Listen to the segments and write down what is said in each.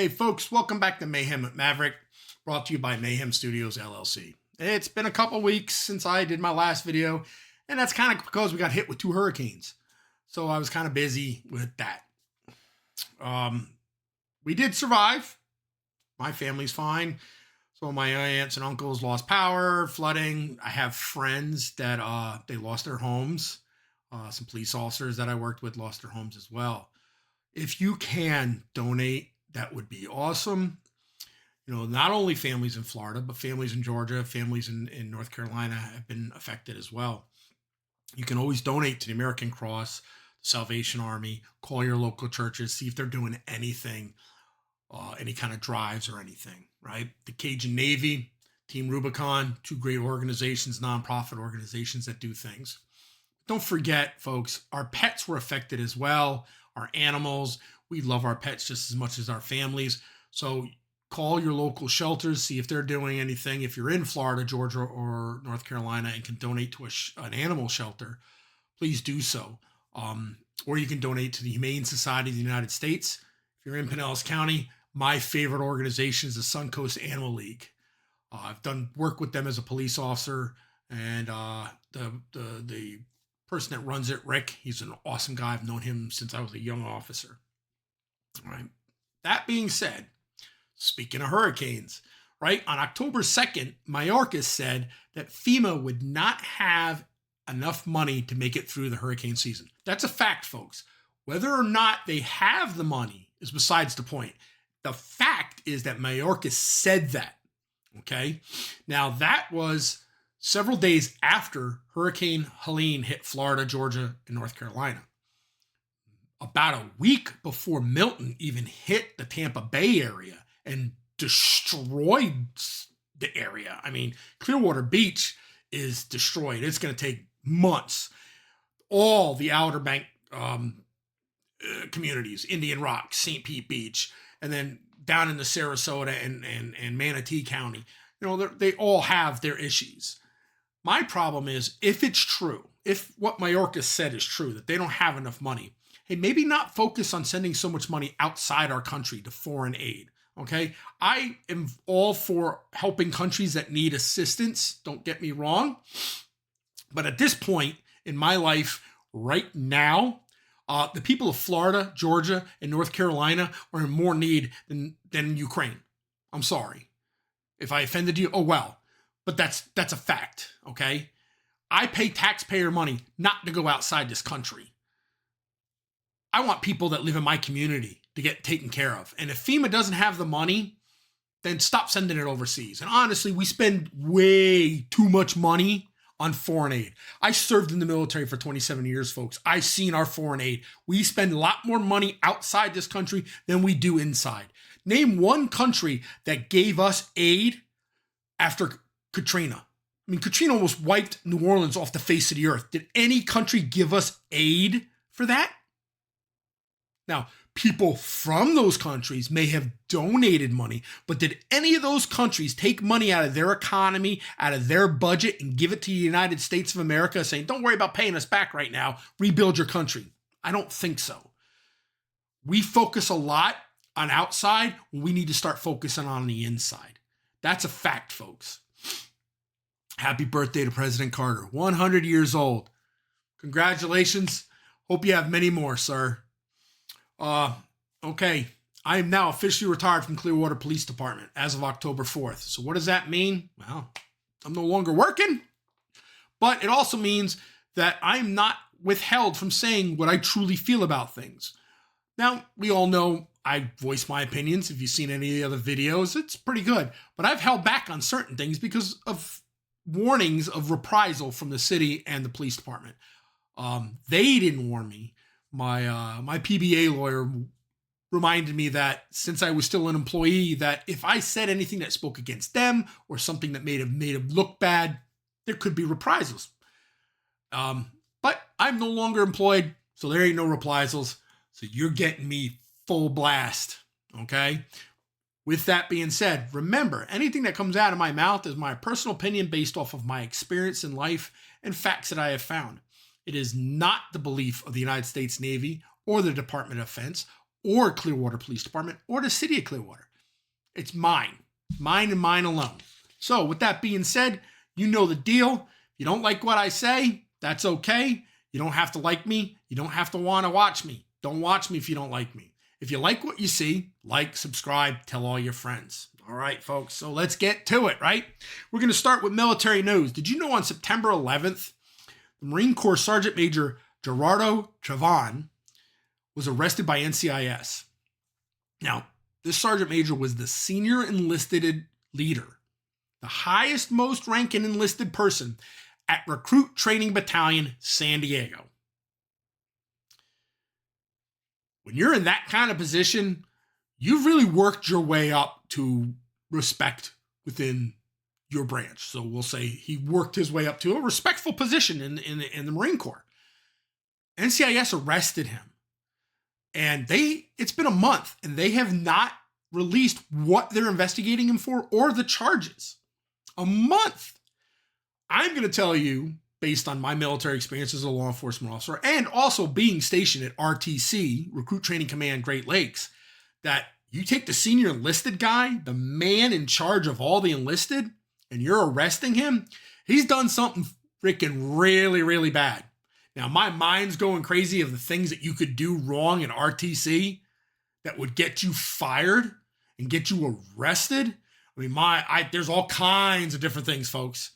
Hey folks, welcome back to Mayhem at Maverick, brought to you by Mayhem Studios LLC. It's been a couple weeks since I did my last video, and that's kind of because we got hit with 2 hurricanes. So I was kind of busy with that. We did survive. My family's fine. So my aunts and uncles lost power, flooding. I have friends that they lost their homes. Some police officers that I worked with lost their homes as well. If you can donate, that would be awesome. You know, not only families in Florida, but families in Georgia, families in North Carolina have been affected as well. You can always donate to the American Cross, the Salvation Army, call your local churches, see if they're doing anything, any kind of drives or anything, right? The Cajun Navy, Team Rubicon, 2 great organizations, nonprofit organizations that do things. Don't forget, folks, our pets were affected as well, our animals. We love our pets just as much as our families. So call your local shelters, see if they're doing anything. If you're in Florida, Georgia, or North Carolina and can donate to an animal shelter, please do so. Or you can donate to the Humane Society of the United States. If you're in Pinellas County, my favorite organization is the Suncoast Animal League. I've done work with them as a police officer, and the person that runs it, Rick, he's an awesome guy. I've known him since I was a young officer. All right. That being said, speaking of hurricanes, right, on October 2nd, Mayorkas said that FEMA would not have enough money to make it through the hurricane season. That's a fact, folks. Whether or not they have the money is besides the point. The fact is that Mayorkas said that, okay? Now, that was several days after Hurricane Helene hit Florida, Georgia, and North Carolina. About a week before Milton even hit the Tampa Bay area and destroyed the area. I mean, Clearwater Beach is destroyed. It's going to take months. All the Outer Bank communities, Indian Rock, St. Pete Beach, and then down in the Sarasota and Manatee County, you know, they all have their issues. My problem is, if it's true, if what Mayorkas said is true, that they don't have enough money, hey, maybe not focus on sending so much money outside our country to foreign aid, okay? I am all for helping countries that need assistance, don't get me wrong. But at this point in my life, right now, the people of Florida, Georgia, and North Carolina are in more need than Ukraine. I'm sorry. If I offended you, oh well. But that's a fact, okay? I pay taxpayer money not to go outside this country. I want people that live in my community to get taken care of. And if FEMA doesn't have the money, then stop sending it overseas. And honestly, we spend way too much money on foreign aid. I served in the military for 27 years, folks. I've seen our foreign aid. We spend a lot more money outside this country than we do inside. Name one country that gave us aid after Katrina. I mean, Katrina almost wiped New Orleans off the face of the earth. Did any country give us aid for that? Now, people from those countries may have donated money, but did any of those countries take money out of their economy, out of their budget, and give it to the United States of America, saying, don't worry about paying us back right now, rebuild your country? I don't think so. We focus a lot on outside when we need to start focusing on the inside. That's a fact, folks. Happy birthday to President Carter, 100 years old. Congratulations. Hope you have many more, sir. Okay, I am now officially retired from Clearwater Police Department as of October 4th. So what does that mean? Well, I'm no longer working, but it also means that I'm not withheld from saying what I truly feel about things. Now, we all know I voice my opinions. If you've seen any of the other videos, it's pretty good, but I've held back on certain things because of warnings of reprisal from the city and the police department. They didn't warn me. My PBA lawyer reminded me that since I was still an employee, that if I said anything that spoke against them or something that made them look bad, there could be reprisals. But I'm no longer employed, so there ain't no reprisals. So you're getting me full blast, okay? With that being said, remember, anything that comes out of my mouth is my personal opinion based off of my experience in life and facts that I have found. It is not the belief of the United States Navy or the Department of Defense or Clearwater Police Department or the city of Clearwater. It's mine and mine alone. So with that being said, you know the deal. If you don't like what I say, that's okay. You don't have to like me. You don't have to want to watch me. Don't watch me if you don't like me. If you like what you see, like, subscribe, tell all your friends. All right, folks, so let's get to it, right? We're going to start with military news. Did you know on September 11th, the Marine Corps Sergeant Major Gerardo Chavan was arrested by NCIS? Now, this Sergeant Major was the senior enlisted leader, the highest most ranking enlisted person at Recruit Training Battalion, San Diego. When you're in that kind of position, you've really worked your way up to respect within your branch. So we'll say he worked his way up to a respectful position in the Marine Corps. NCIS arrested him. And it's been a month, and they have not released what they're investigating him for or the charges. A month. I'm going to tell you, based on my military experience as a law enforcement officer and also being stationed at RTC, Recruit Training Command Great Lakes, that you take the senior enlisted guy, the man in charge of all the enlisted, and you're arresting him, he's done something freaking really, really bad. Now, my mind's going crazy of the things that you could do wrong in RTC that would get you fired and get you arrested. I mean, there's all kinds of different things, folks,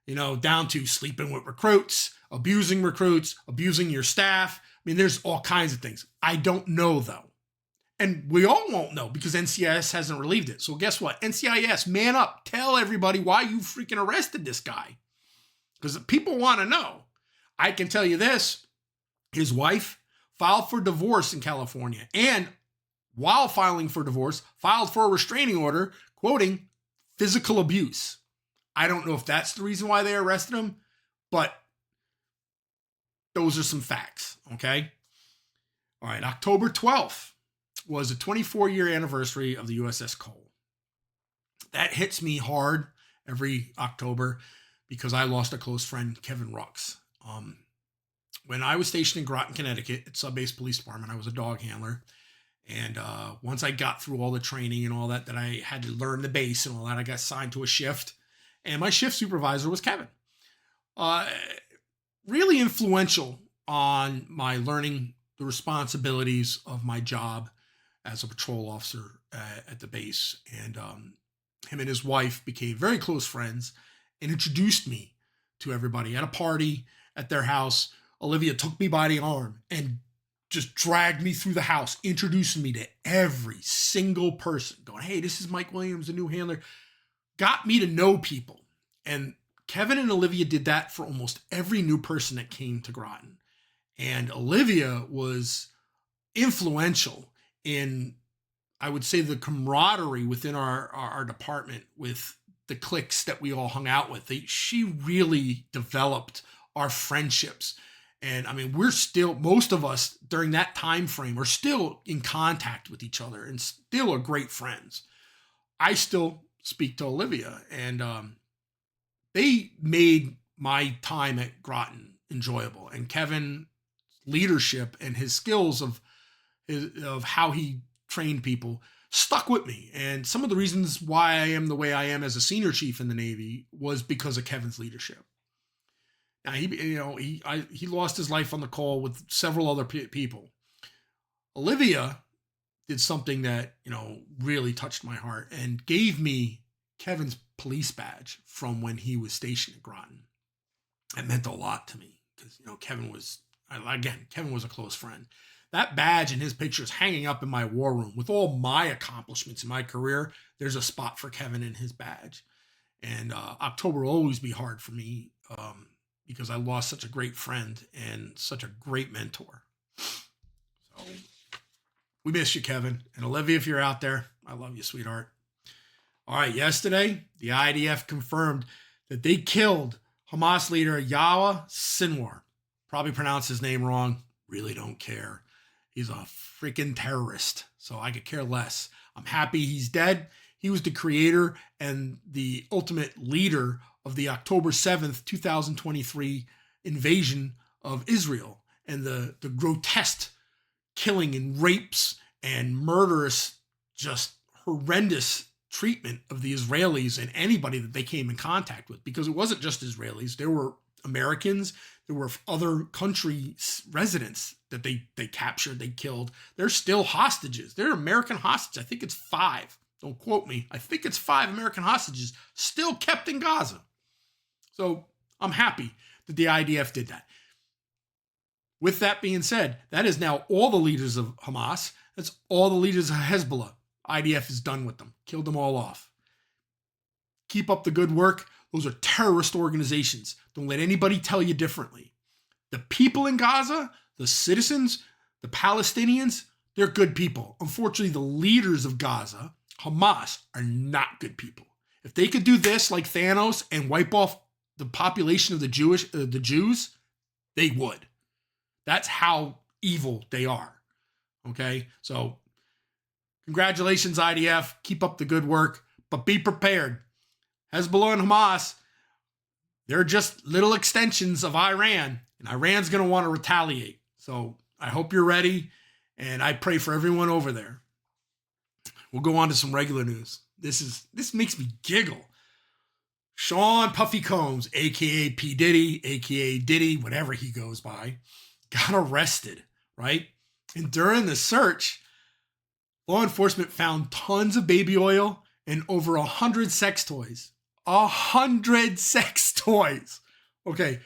down to sleeping with recruits, abusing your staff. I mean, there's all kinds of things. I don't know, though. And we all won't know because NCIS hasn't relieved it. So guess what? NCIS, man up. Tell everybody why you freaking arrested this guy. Because people want to know. I can tell you this. His wife filed for divorce in California. And while filing for divorce, filed for a restraining order, quoting, physical abuse. I don't know if that's the reason why they arrested him, but those are some facts, okay? All right, October 12th was the 24-year anniversary of the USS Cole. That hits me hard every October because I lost a close friend, Kevin Rux. When I was stationed in Groton, Connecticut at Sub-Base Police Department, I was a dog handler. And once I got through all the training and all that I had to learn the base and all that, I got assigned to a shift. And my shift supervisor was Kevin. Really influential on my learning the responsibilities of my job as a patrol officer at the base. And him and his wife became very close friends and introduced me to everybody at a party at their house. Olivia took me by the arm and just dragged me through the house, introducing me to every single person, going, hey, this is Mike Williams, the new handler. Got me to know people. And Kevin and Olivia did that for almost every new person that came to Groton. And Olivia was influential in, I would say, the camaraderie within our department with the cliques that we all hung out with. She really developed our friendships. And I mean, we're still, most of us during that time frame are still in contact with each other and still are great friends. I still speak to Olivia, and they made my time at Groton enjoyable. And Kevin's leadership and his skills of how he trained people stuck with me. And some of the reasons why I am the way I am as a senior chief in the Navy was because of Kevin's leadership. Now, he lost his life on the call with several other people. Olivia did something that, really touched my heart and gave me Kevin's police badge from when he was stationed at Groton. It meant a lot to me because, Kevin was a close friend. That badge and his picture is hanging up in my war room. With all my accomplishments in my career, there's a spot for Kevin in his badge. And October will always be hard for me because I lost such a great friend and such a great mentor. So we miss you, Kevin. And Olivia, if you're out there, I love you, sweetheart. All right, yesterday, the IDF confirmed that they killed Hamas leader Yahya Sinwar. Probably pronounced his name wrong. Really don't care. He's a freaking terrorist, so I could care less. I'm happy he's dead. He was the creator and the ultimate leader of the October 7th, 2023 invasion of Israel and the grotesque killing and rapes and murderous, just horrendous treatment of the Israelis and anybody that they came in contact with, because it wasn't just Israelis. There were Americans, there were other countries' residents that they captured, they killed. They're still hostages. They're American hostages. I think it's 5. Don't quote me. I think it's 5 American hostages still kept in Gaza. So I'm happy that the IDF did that. With that being said, that is now all the leaders of Hamas. That's all the leaders of Hezbollah. IDF is done with them. Killed them all off. Keep up the good work. Those are terrorist organizations. Don't let anybody tell you differently. The people in Gaza, the citizens, the Palestinians, they're good people. Unfortunately, the leaders of Gaza, Hamas, are not good people. If they could do this like Thanos and wipe off the population of the Jews, they would. That's how evil they are. Okay? So, congratulations, IDF. Keep up the good work, but be prepared. Hezbollah and Hamas, they're just little extensions of Iran, and Iran's going to want to retaliate. So I hope you're ready, and I pray for everyone over there. We'll go on to some regular news. This makes me giggle. Sean Puffy Combs, a.k.a. P. Diddy, a.k.a. Diddy, whatever he goes by, got arrested, right? And during the search, law enforcement found tons of baby oil and over 100 sex toys. 100 sex toys. Okay.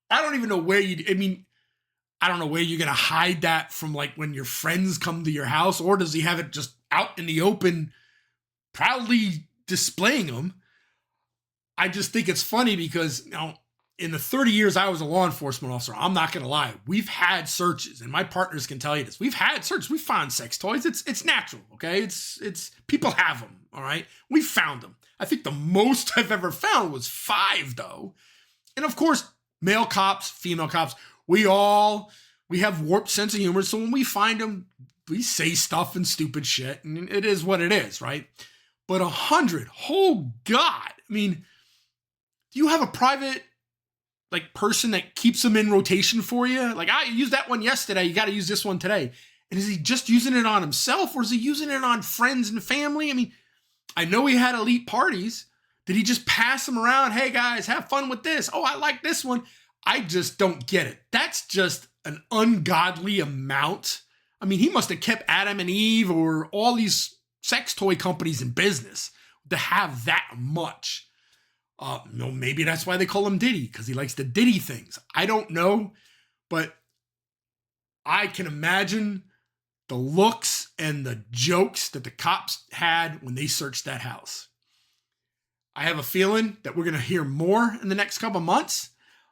I don't even know where I don't know where you're going to hide that from, like when your friends come to your house, or does he have it just out in the open, proudly displaying them? I just think it's funny because, in the 30 years I was a law enforcement officer, I'm not going to lie, we've had searches, and my partners can tell you this. We've had searches. We found sex toys. It's natural, okay? It's people have them, all right? We found them. I think the most I've ever found was 5, though. And of course, male cops, female cops, we have warped sense of humor. So when we find them, we say stuff and stupid shit, and it is what it is, right? But 100, oh God. I mean, do you have a private person that keeps them in rotation for you? Like, I used that one yesterday, you got to use this one today. And is he just using it on himself, or is he using it on friends and family? I mean, I know he had elite parties. Did he just pass them around? Hey guys, have fun with this. Oh, I like this one. I just don't get it. That's just an ungodly amount. I mean, he must have kept Adam and Eve or all these sex toy companies in business to have that much. No, maybe that's why they call him Diddy, because he likes to Diddy things. I don't know, but I can imagine the looks and the jokes that the cops had when they searched that house. I have a feeling that we're going to hear more in the next couple months.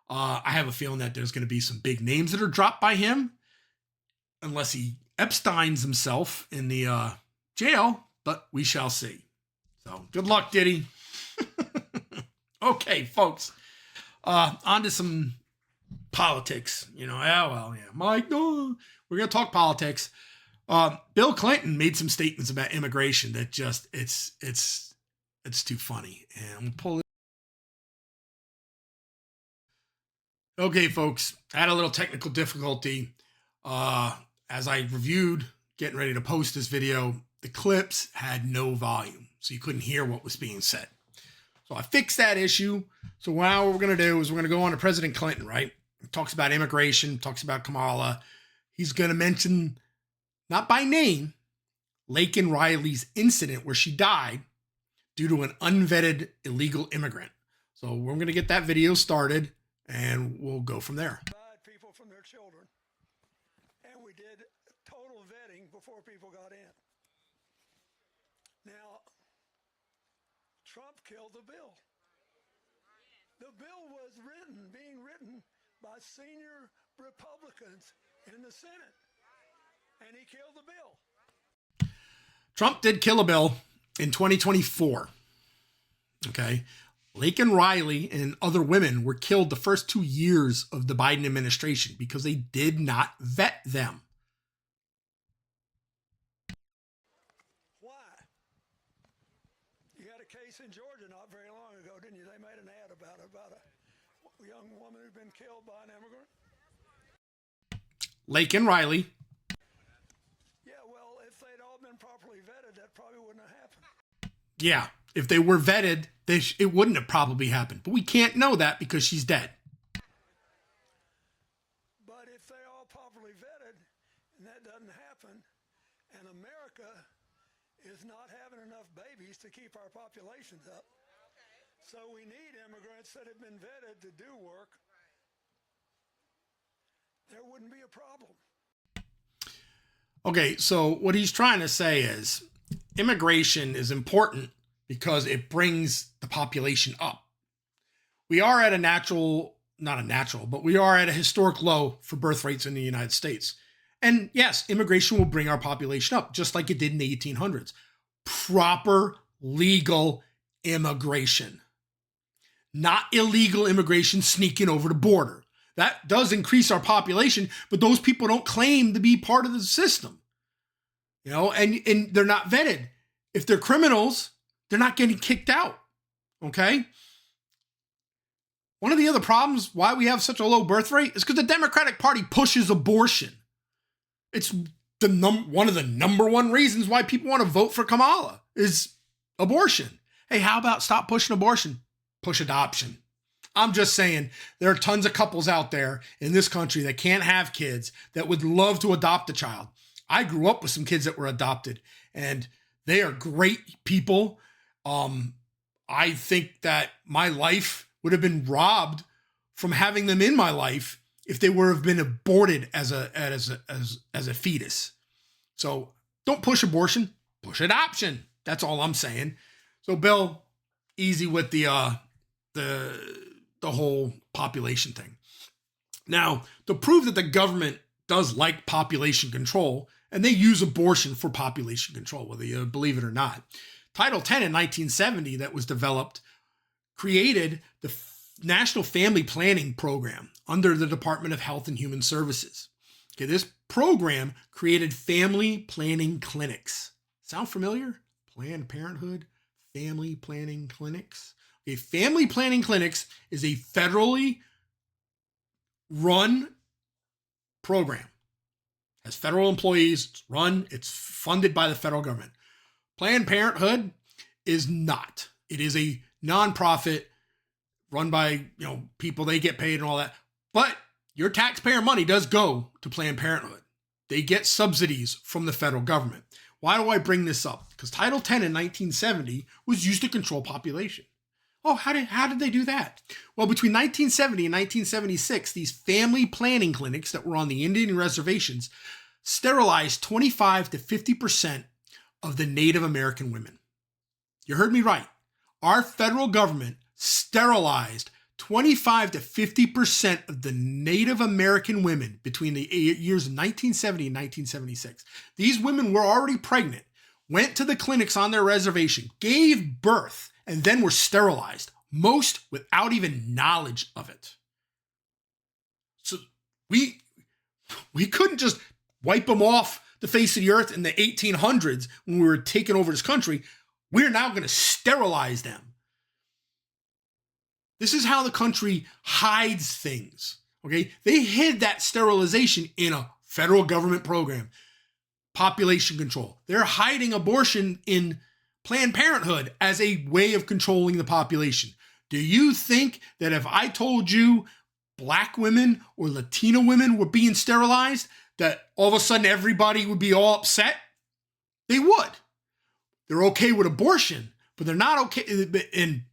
I have a feeling that there's going to be some big names that are dropped by him, unless he Epsteins himself in the jail, but we shall see. So good luck, Diddy. Okay, folks, on to some politics. Mike, no, we're going to talk politics. Bill Clinton made some statements about immigration that just, it's too funny. And I'm going to pull it. Okay, folks, I had a little technical difficulty. As I reviewed, getting ready to post this video, the clips had no volume, so you couldn't hear what was being said. So I fixed that issue. So now what we're going to do is we're going to go on to President Clinton, right? He talks about immigration, talks about Kamala. He's going to mention, not by name, Laken Riley's incident where she died due to an unvetted illegal immigrant. So we're going to get that video started, and we'll go from there. People from their children, and we did total vetting before people got in. Now, Trump killed the bill. The bill was being written by senior Republicans in the Senate, and he killed the bill. Trump did kill a bill in 2024. Okay. Laken Riley and other women were killed the first 2 years of the Biden administration because they did not vet them. Why? You had a case in Georgia not very long ago, didn't you? They made an ad about a young woman who'd been killed by an immigrant. Laken Riley. Yeah, well, if they'd wouldn't have happened. Yeah, if they were vetted, it wouldn't have probably happened. But we can't know that because she's dead. But if they all properly vetted, and that doesn't happen, and America is not having enough babies to keep our populations up, so we need immigrants that have been vetted to do work, there wouldn't be a problem. Okay, so what he's trying to say is immigration is important because it brings the population up. We are at but we are at a historic low for birth rates in the United States. And yes, immigration will bring our population up, just like it did in the 1800s. Proper legal immigration, not illegal immigration sneaking over the border. That does increase our population, but those people don't claim to be part of the system. And they're not vetted. If they're criminals, they're not getting kicked out. Okay? One of the other problems why we have such a low birth rate is because the Democratic Party pushes abortion. It's one of the number one reasons why people want to vote for Kamala is abortion. Hey, how about stop pushing abortion? Push adoption. I'm just saying there are tons of couples out there in this country that can't have kids that would love to adopt a child. I grew up with some kids that were adopted, and they are great people. I think that my life would have been robbed from having them in my life if they would have been aborted as a fetus. So don't push abortion, push adoption. That's all I'm saying. So Bill, easy with the whole population thing. Now, to prove that the government does like population control, and they use abortion for population control, whether you believe it or not. Title 10 in 1970 that was developed created the National Family Planning Program under the Department of Health and Human Services. Okay, this program created family planning clinics. Sound familiar? Planned Parenthood, family planning clinics. Okay, family planning clinics is a federally run program. Has federal employees, it's funded by the federal government. Planned Parenthood is not. It is a nonprofit run by, people, they get paid and all that. But your taxpayer money does go to Planned Parenthood. They get subsidies from the federal government. Why do I bring this up? Because Title 10 in 1970 was used to control population. Oh, how did they do that? Well, between 1970 and 1976, these family planning clinics that were on the Indian reservations sterilized 25 to 50% of the Native American women. You heard me right. Our federal government sterilized 25 to 50% of the Native American women between the years of 1970 and 1976. These women were already pregnant, went to the clinics on their reservation, gave birth, and then were sterilized, most without even knowledge of it. So we couldn't just wipe them off the face of the earth in the 1800s when we were taking over this country. We're now going to sterilize them. This is how the country hides things, okay? They hid that sterilization in a federal government program, population control. They're hiding abortion in Planned Parenthood as a way of controlling the population. Do you think that if I told you Black women or Latino women were being sterilized, that all of a sudden everybody would be all upset? They would. They're okay with abortion, but they're not okay. And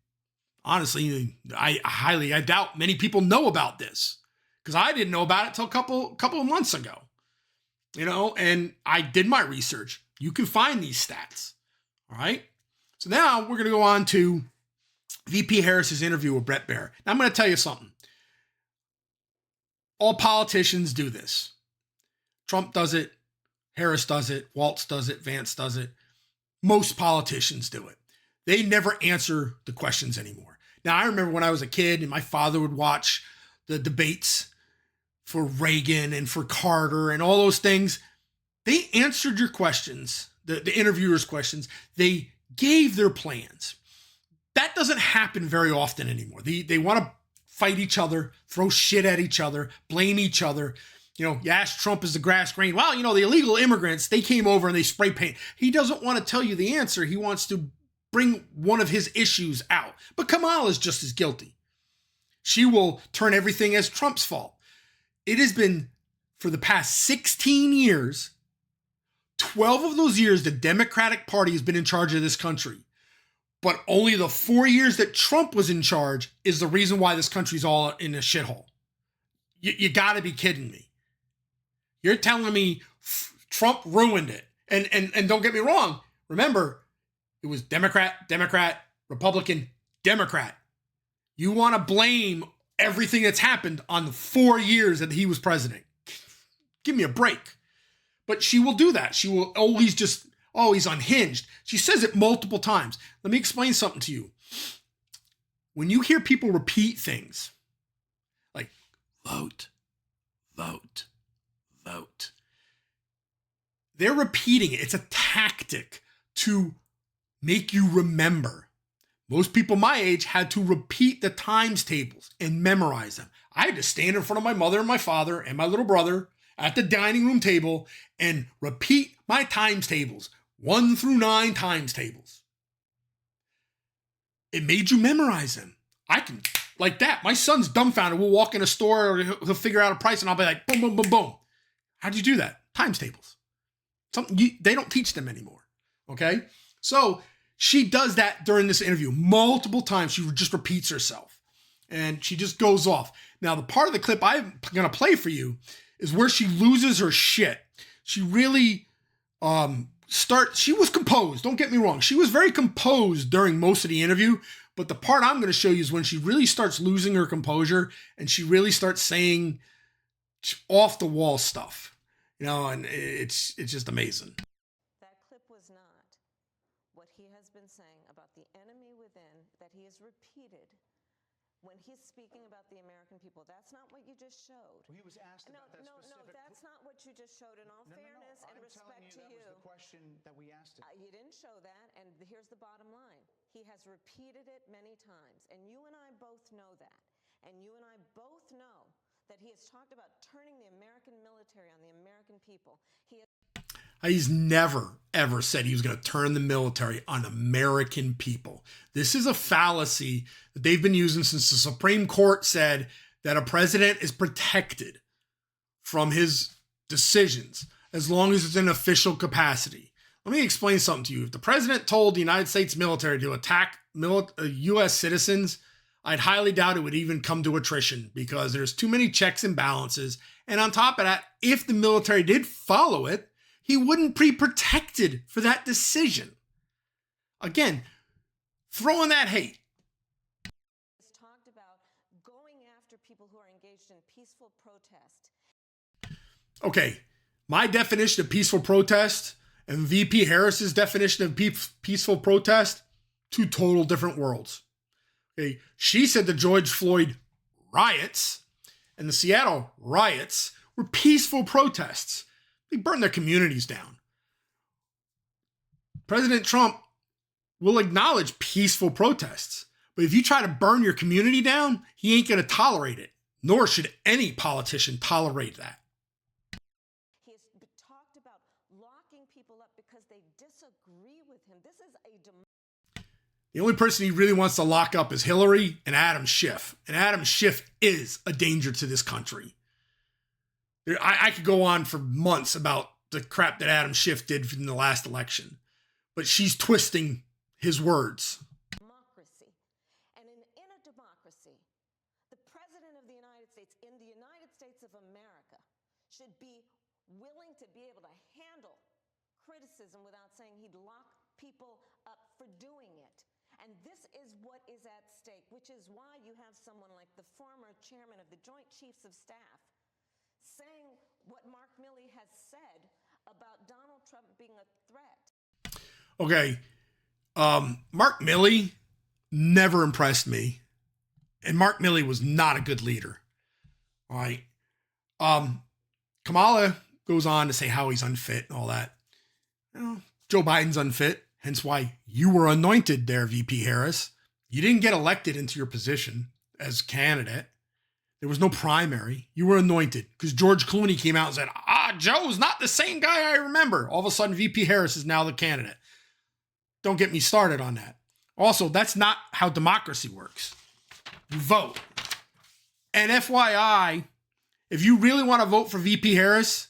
honestly, I doubt many people know about this, because I didn't know about it till a couple of months ago. And I did my research. You can find these stats. All right. So now we're going to go on to VP Harris's interview with Bret Baier. Now I'm going to tell you something. All politicians do this. Trump does it. Harris does it. Waltz does it. Vance does it. Most politicians do it. They never answer the questions anymore. Now, I remember when I was a kid and my father would watch the debates for Reagan and for Carter and all those things. They answered your questions. The interviewers' questions, they gave their plans. That doesn't happen very often anymore. They want to fight each other, throw shit at each other, blame each other. You ask Trump is the grass green. Well, the illegal immigrants, they came over and they spray paint. He doesn't want to tell you the answer. He wants to bring one of his issues out. But Kamala is just as guilty. She will turn everything as Trump's fault. It has been, for the past 16 years, 12 of those years, the Democratic Party has been in charge of this country. But only the 4 years that Trump was in charge is the reason why this country's all in a shithole. You got to be kidding me. You're telling me Trump ruined it. And don't get me wrong. Remember, it was Democrat, Republican, Democrat. You want to blame everything that's happened on the 4 years that he was president. Give me a break. But she will do that. She will always just, he's unhinged. She says it multiple times. Let me explain something to you. When you hear people repeat things like vote, vote, vote, they're repeating it. It's a tactic to make you remember. Most people my age had to repeat the times tables and memorize them. I had to stand in front of my mother and my father and my little brother at the dining room table and repeat my times tables, 1 through 9 times tables. It made you memorize them. I can, like that. My son's dumbfounded. We'll walk in a store or he'll figure out a price and I'll be like, boom, boom, boom, boom. How'd you do that? Times tables. They don't teach them anymore. Okay? So she does that during this interview multiple times. She just repeats herself and she just goes off. Now, the part of the clip I'm going to play for you is where she loses her shit. She really she was composed. Don't get me wrong. She was very composed during most of the interview, but the part I'm going to show you is when she really starts losing her composure and she really starts saying off the wall stuff, and it's just amazing. That clip was not what he has been saying about the enemy within that he has repeated when he's speaking about the American people. That's not what you just showed. Well, he was asked about that specific... No, that's not what you just showed. In all fairness and respect to you. That was the question that we asked him. You didn't show that, and here's the bottom line. He has repeated it many times, and you and I both know that. And you and I both know that he has talked about turning the American military on the American people. He's never, ever said he was going to turn the military on American people. This is a fallacy that they've been using since the Supreme Court said that a president is protected from his decisions as long as it's in official capacity. Let me explain something to you. If the president told the United States military to attack U.S. citizens, I'd highly doubt it would even come to attrition because there's too many checks and balances. And on top of that, if the military did follow it, he wouldn't be protected for that decision. Again, throwing that hate. He's talked about going after people who are engaged in peaceful protest. Okay, my definition of peaceful protest and VP Harris's definition of peaceful protest, two total different worlds. Okay, she said the George Floyd riots and the Seattle riots were peaceful protests. They burned their communities down. President Trump will acknowledge peaceful protests, but if you try to burn your community down, he ain't going to tolerate it, nor should any politician tolerate that. He has talked about locking people up because they disagree with him. This is a The only person he really wants to lock up is Hillary and Adam Schiff. And Adam Schiff is a danger to this country. I could go on for months about the crap that Adam Schiff did in the last election, but she's twisting his words. Democracy. And in a democracy, the President of the United States in the United States of America should be willing to be able to handle criticism without saying he'd lock people up for doing it. And this is what is at stake, which is why you have someone like the former chairman of the Joint Chiefs of Staff saying what Mark Milley has said about Donald Trump being a threat. Okay, Mark Milley never impressed me, and Mark Milley was not a good leader. All right, Kamala goes on to say how he's unfit and all that. Joe Biden's unfit, hence why you were anointed there, VP Harris. You didn't get elected into your position as candidate. There was no primary. You were anointed because George Clooney came out and said, Joe's not the same guy I remember. All of a sudden, VP Harris is now the candidate. Don't get me started on that. Also, that's not how democracy works. You vote. And FYI, if you really want to vote for VP Harris,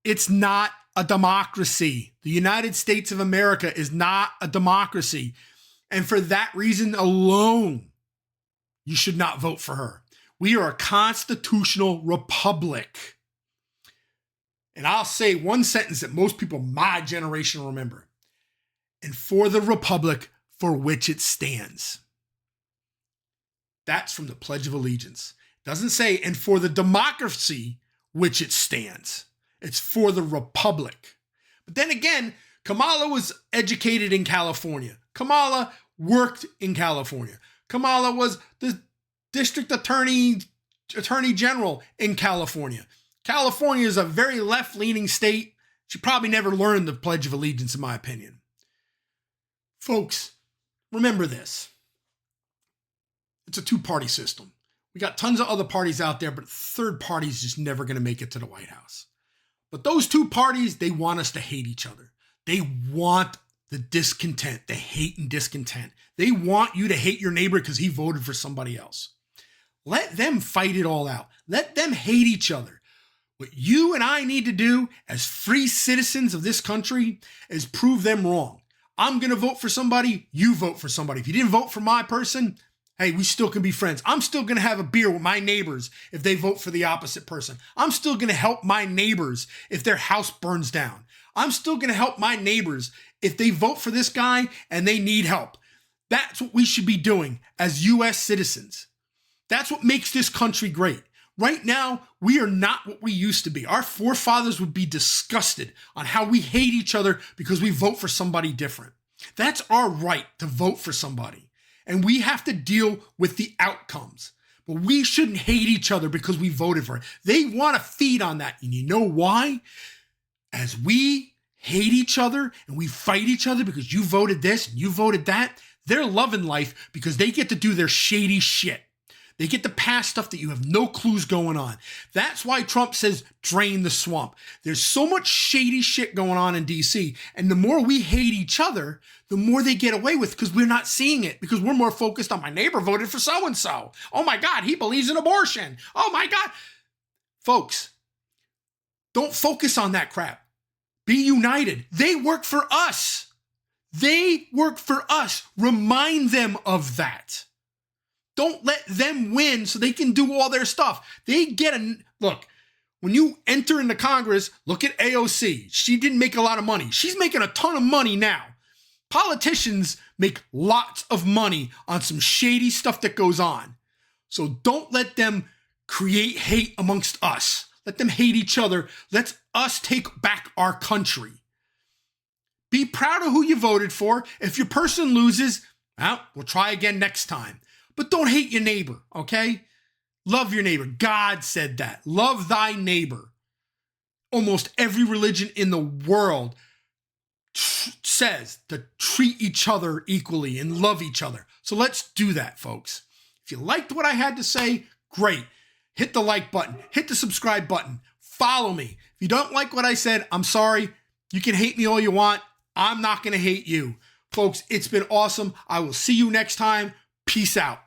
it's not a democracy. The United States of America is not a democracy. And for that reason alone, you should not vote for her. We are a constitutional republic. And I'll say one sentence that most people my generation remember. And for the republic for which it stands. That's from the Pledge of Allegiance. It doesn't say, and for the democracy which it stands. It's for the republic. But then again, Kamala was educated in California. Kamala worked in California. Kamala was the district attorney general in California. California is a very left-leaning state. She probably never learned the Pledge of Allegiance, in my opinion. Folks, remember this. It's a two-party system. We got tons of other parties out there, but third party is just never going to make it to the White House. But those two parties, they want us to hate each other. They want the discontent, the hate and discontent. They want you to hate your neighbor because he voted for somebody else. Let them fight it all out. Let them hate each other. What you and I need to do as free citizens of this country is prove them wrong. I'm going to vote for somebody. You vote for somebody. If you didn't vote for my person, hey, we still can be friends. I'm still going to have a beer with my neighbors if they vote for the opposite person. I'm still going to help my neighbors if their house burns down. I'm still going to help my neighbors if they vote for this guy and they need help. That's what we should be doing as U.S. citizens. That's what makes this country great. Right now, we are not what we used to be. Our forefathers would be disgusted on how we hate each other because we vote for somebody different. That's our right to vote for somebody. And we have to deal with the outcomes. But we shouldn't hate each other because we voted for it. They want to feed on that. And you know why? As we hate each other and we fight each other because you voted this and you voted that, they're loving life because they get to do their shady shit. They get to pass stuff that you have no clues going on. That's why Trump says, drain the swamp. There's so much shady shit going on in DC. And the more we hate each other, the more they get away with because we're not seeing it. Because we're more focused on my neighbor voted for so-and-so. Oh my God, he believes in abortion. Oh my God. Folks, don't focus on that crap. Be united. They work for us. They work for us. Remind them of that. Don't let them win so they can do all their stuff. They get look, when you enter into Congress, look at AOC. She didn't make a lot of money. She's making a ton of money now. Politicians make lots of money on some shady stuff that goes on. So don't let them create hate amongst us. Let them hate each other. Let us take back our country. Be proud of who you voted for. If your person loses, well, we'll try again next time. But don't hate your neighbor, okay? Love your neighbor. God said that. Love thy neighbor. Almost every religion in the world says to treat each other equally and love each other. So let's do that, folks. If you liked what I had to say, great. Hit the like button. Hit the subscribe button. Follow me. If you don't like what I said, I'm sorry. You can hate me all you want. I'm not going to hate you. Folks, it's been awesome. I will see you next time. Peace out.